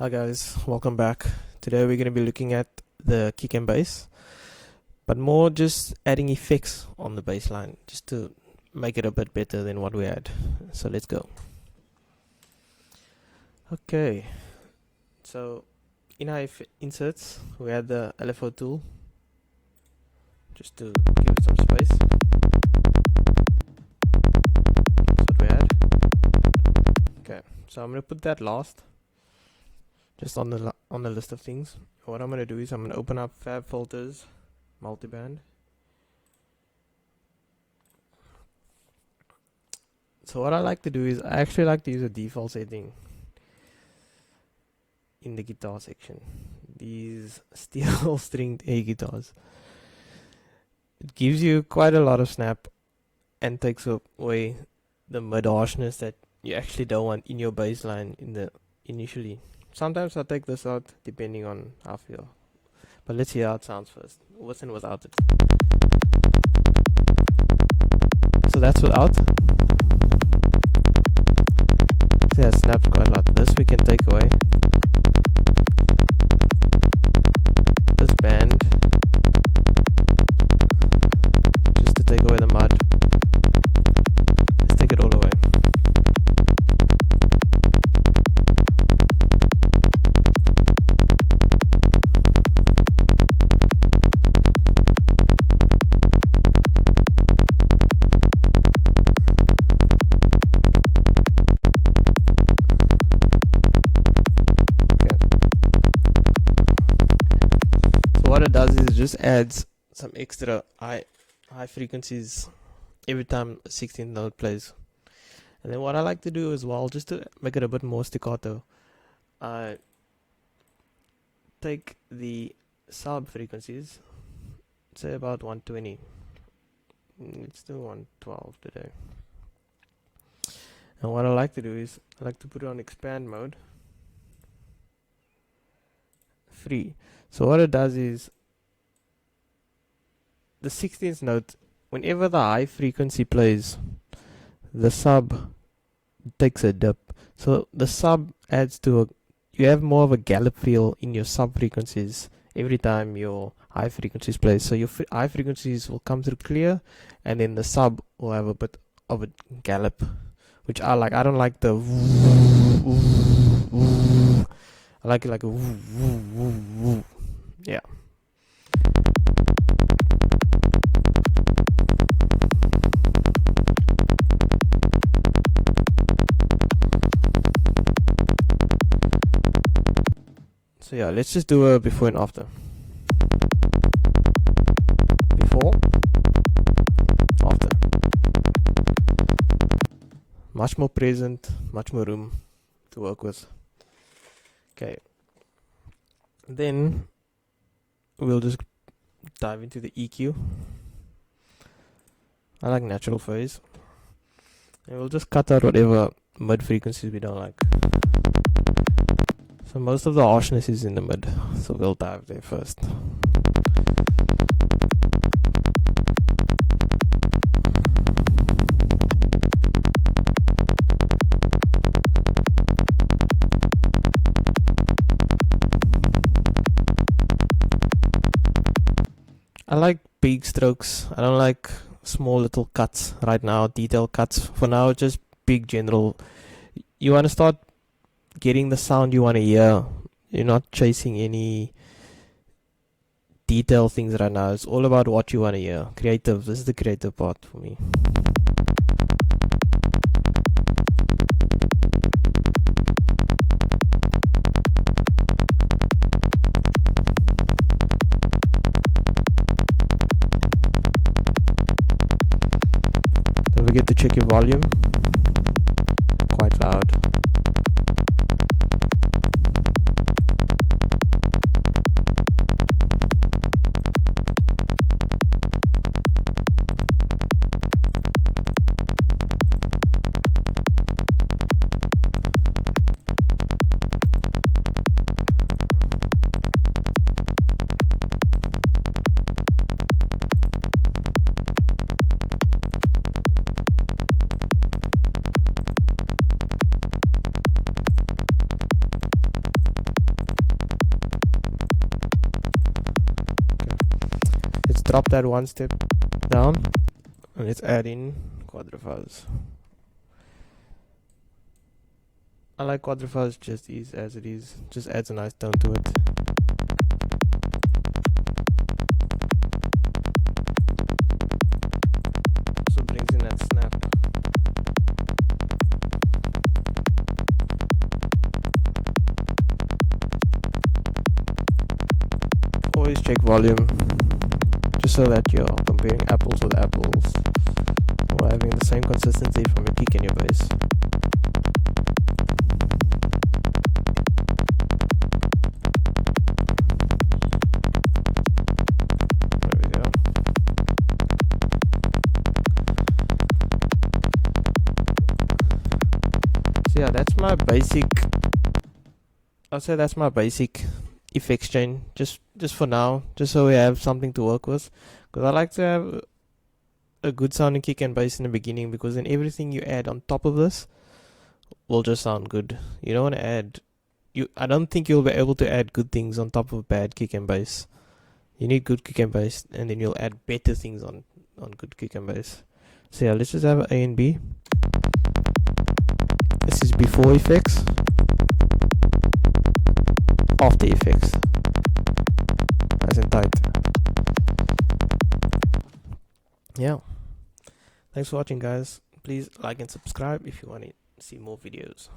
Hi guys, welcome back. Today we're going to be looking at the kick and bass, but more just adding effects on the bass line just to make it a bit better than what we had. So let's go. Okay, so in our inserts we had the LFO tool just to give it some space. That's what we had. Okay, so I'm going to put that last, just on the list of things. What I'm going to do is I'm going to open up Fab Filters, Multiband. So what I like to do is I actually like to use a default setting in the guitar section. These steel stringed air guitars. It gives you quite a lot of snap and takes away the mid harshness that you actually don't want in your bass line initially. Sometimes I take this out depending on how I feel. But let's hear how it sounds first. With and without it. So that's without. See, it snaps quite a lot. This we can take away. This band, just to take away the mud. Let's take it all away. What it does is it just adds some extra high frequencies every time a 16th note plays. And then what I like to do as well, just to make it a bit more staccato, I take the sub frequencies, say about 120. Let's do 112 today. And what I like to do is I like to put it on expand mode, free. So what it does is the 16th note, whenever the high frequency plays, the sub takes a dip. So the sub adds to you have more of a gallop feel in your sub frequencies every time your high frequencies play. So your high frequencies will come through clear, and then the sub will have a bit of a gallop, which I like. I don't like the I like it like a yeah. So yeah, let's just do a before and after. Before, after. Much more present, much more room to work with. Okay. Then we'll just dive into the EQ. I like natural phase. And we'll just cut out whatever mid frequencies we don't like. So most of the harshness is in the mid, so we'll dive there first. I like big strokes. I don't like small little cuts right now, detail cuts. For now, just big general. You want to start getting the sound you want to hear. You're not chasing any detail things right now. It's all about what you want to hear. Creative. This is the creative part for me. Don't forget to check your volume. Quite loud. drop that one step down and let's add in quadrifuzz. I like quadrifuzz just as it is, just adds a nice tone to it. So brings in that snap. Always check volume, just so that you're comparing apples with apples, or having the same consistency from your kick and your bass. There we go. So yeah, that's my basic, I'll say that's my basic effects chain, just for now, just so we have something to work with, because I like to have a good sounding kick and bass in the beginning, because then everything you add on top of this will just sound good. You don't want to add, I don't think you'll be able to add good things on top of bad kick and bass. You need good kick and bass, and then you'll add better things on good kick and bass. So yeah, let's just have A and B. This is before effects, after effects, nice and tight. Yeah, thanks for watching, guys. Please like and subscribe if you want to see more videos.